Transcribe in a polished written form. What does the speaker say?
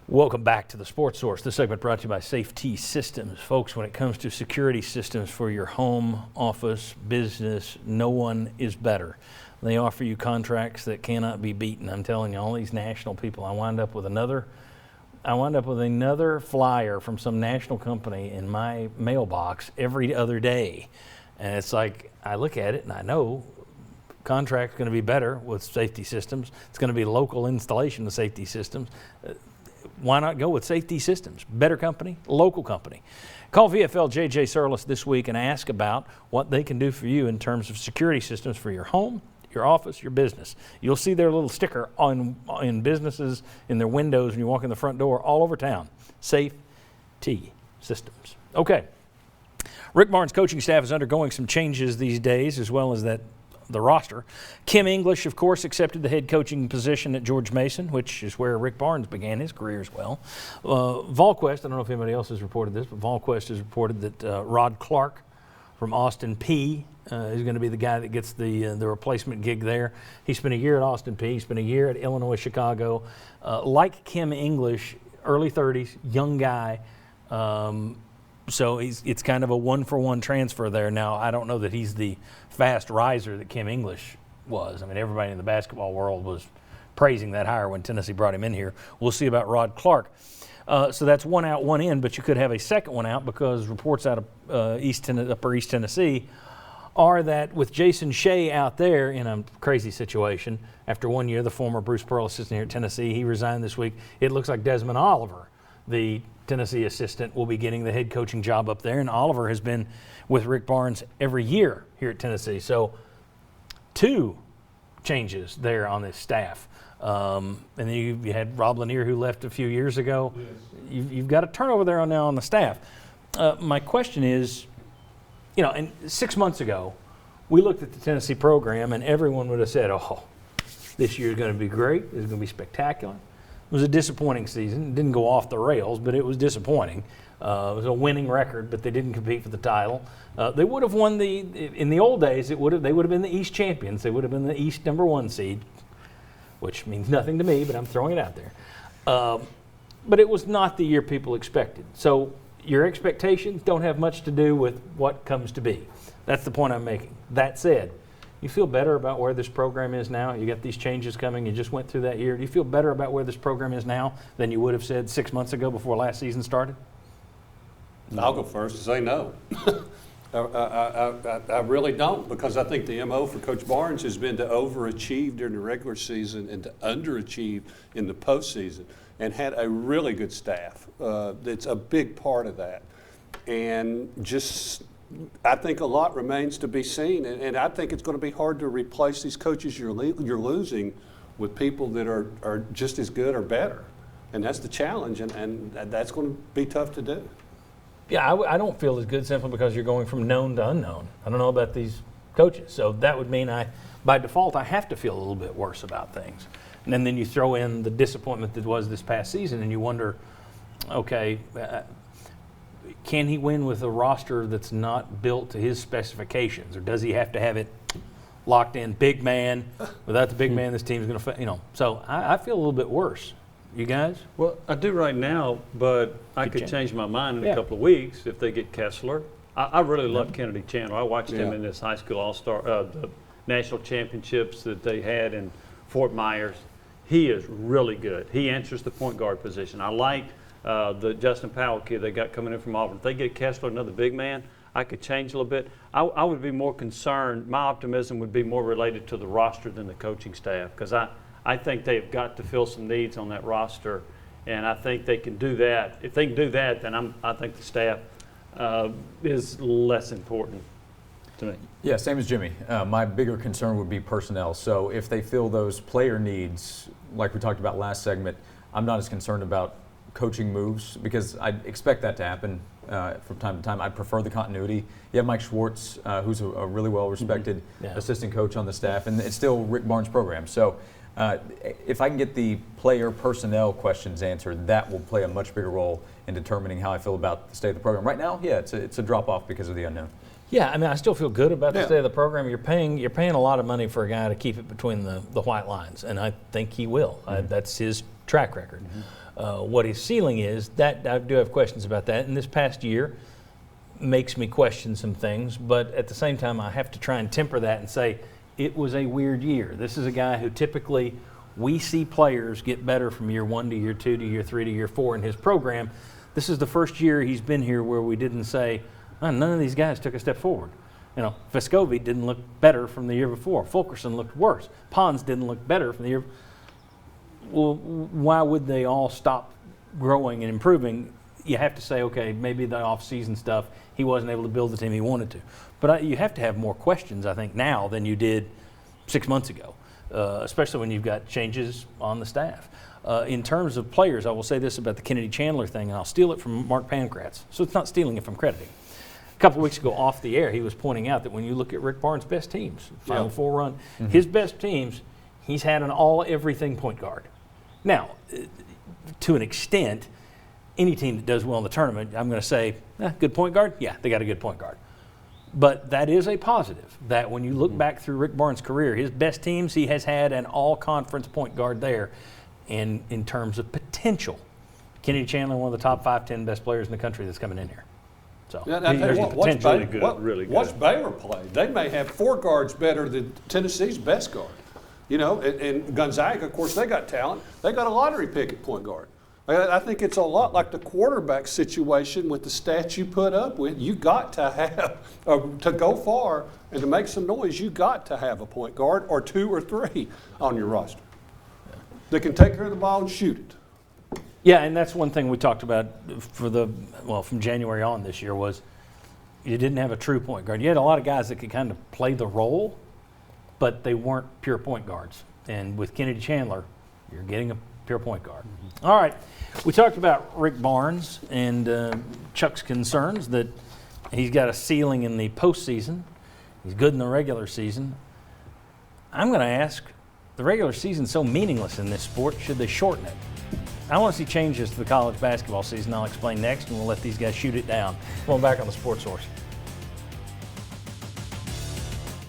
Welcome back to the Sports Source. This segment brought to you by Safety Systems. Folks, when it comes to security systems for your home, office, business, no one is better. They offer you contracts that cannot be beaten. I'm telling you, all these national people, I wind up with another flyer from some national company in my mailbox every other day. And it's like, I look at it and I know contract's going to be better with Safety Systems. It's going to be local installation of Safety Systems. Why not go with Safety Systems? Better company, local company. Call VFL JJ Surlis this week and ask about what they can do for you in terms of security systems for your home, your office, your business. You'll see their little sticker in businesses, in their windows when you walk in the front door all over town. Safety Systems. Okay. Rick Barnes' coaching staff is undergoing some changes these days, as well as the roster. Kim English, of course, accepted the head coaching position at George Mason, which is where Rick Barnes began his career as well. Volquest, I don't know if anybody else has reported this, but Volquest has reported that Rod Clark from Austin Peay is going to be the guy that gets the replacement gig there. He spent a year at Austin Peay. He spent a year at Illinois Chicago. Like Kim English, early 30s, young guy. So it's kind of a one-for-one transfer there. Now, I don't know that he's the fast riser that Kim English was. I mean, everybody in the basketball world was praising that hire when Tennessee brought him in here. We'll see about Rod Clark. So that's one out, one in, but you could have a second one out because reports out of Upper East Tennessee are that with Jason Shea out there in a crazy situation, after 1 year, the former Bruce Pearl assistant here at Tennessee, he resigned this week. It looks like Desmond Oliver, the Tennessee assistant, will be getting the head coaching job up there, and Oliver has been with Rick Barnes every year here at Tennessee. So 2 changes there on this staff. And then you had Rob Lanier, who left a few years ago. Yes. You've got a turnover there now on the staff. My question is, and 6 months ago, we looked at the Tennessee program, and everyone would have said, oh, this year is going to be great. It's going to be spectacular. It was a disappointing season. It didn't go off the rails, but it was disappointing. It was a winning record, but they didn't compete for the title. They would have won in the old days, they would have been the East champions. They would have been the East #1 seed, which means nothing to me, but I'm throwing it out there. But it was not the year people expected. So your expectations don't have much to do with what comes to be. That's the point I'm making. That said, you feel better about where this program is now? You got these changes coming. You just went through that year. Do you feel better about where this program is now than you would have said 6 months ago before last season started? I'll go first and say no. I really don't, because I think the MO for Coach Barnes has been to overachieve during the regular season and to underachieve in the postseason, and had a really good staff. It's a big part of that. And just, I think a lot remains to be seen, and I think it's going to be hard to replace these coaches you're losing with people that are just as good or better. And that's the challenge, and that's going to be tough to do. Yeah, I don't feel as good simply because you're going from known to unknown. I don't know about these coaches. So that would mean by default, I have to feel a little bit worse about things. And then you throw in the disappointment that was this past season, and you wonder, okay, can he win with a roster that's not built to his specifications? Or does he have to have it locked in, big man? Without the big man, this team's going to, So I feel a little bit worse. You guys? Well, I do right now, but I could change my mind in a couple of weeks if they get Kessler. I really love Kennedy Chandler. I watched him in this high school all-star, the national championships that they had in Fort Myers. He is really good. He answers the point guard position. I like the Justin Powell kid they got coming in from Auburn. If they get Kessler, another big man, I could change a little bit. I would be more concerned. My optimism would be more related to the roster than the coaching staff, because I think they've got to fill some needs on that roster, and I think they can do that. If they can do that, then I think the staff is less important to me. Yeah, same as Jimmy. My bigger concern would be personnel. So if they fill those player needs, like we talked about last segment, I'm not as concerned about coaching moves because I expect that to happen from time to time. I prefer the continuity. You have Mike Schwartz, who's a really well-respected assistant coach on the staff, and it's still Rick Barnes' program. So if I can get the player personnel questions answered, that will play a much bigger role in determining how I feel about the state of the program. Right now, it's a drop-off because of the unknown. Yeah, I mean, I still feel good about the state of the program. You're paying a lot of money for a guy to keep it between the white lines, and I think he will. That's his track record. what his ceiling is, that I do have questions about that. And this past year makes me question some things, but at the same time, I have to try and temper that and say it was a weird year. This is a guy who typically we see players get better from year 1 to year 2 to year 3 to year 4 in his program. This is the first year he's been here where we didn't say, oh, none of these guys took a step forward. You know, Vescovi didn't look better from the year before. Fulkerson looked worse. Pons didn't look better from the year. Well, why would they all stop growing and improving? You have to say, okay, maybe the off-season stuff, he wasn't able to build the team he wanted to. But you have to have more questions, I think, now than you did 6 months ago, especially when you've got changes on the staff. In terms of players, I will say this about the Kennedy Chandler thing, and I'll steal it from Mark Pankratz. So it's not stealing it from crediting. A couple of weeks ago off the air, he was pointing out that when you look at Rick Barnes' best teams, Final Four run, his best teams, he's had an all-everything point guard. Now, to an extent, any team that does well in the tournament, I'm going to say, good point guard? Yeah, they got a good point guard. But that is a positive, that when you look back through Rick Barnes' career, his best teams, he has had an all-conference point guard there. And in terms of potential, Kennedy Chandler, one of the top 5-10 best players in the country that's coming in here. So there's the potential. Really good. Watch Baylor play. They may have 4 guards better than Tennessee's best guard. You know, and Gonzaga, of course, they got talent. They got a lottery pick at point guard. I think it's a lot like the quarterback situation with the stats you put up with. You got to have, to go far and to make some noise, you got to have a point guard or 2 or 3 on your roster that can take care of the ball and shoot it. Yeah, and that's one thing we talked about from January on this year was you didn't have a true point guard. You had a lot of guys that could kind of play the role, but they weren't pure point guards. And with Kennedy Chandler, you're getting a pure point guard. All right, we talked about Rick Barnes and Chuck's concerns that he's got a ceiling in the postseason. He's good in the regular season. I'm going to ask, the regular season's so meaningless in this sport, should they shorten it? I want to see changes to the college basketball season. I'll explain next, and we'll let these guys shoot it down. Going back on the Sports Source.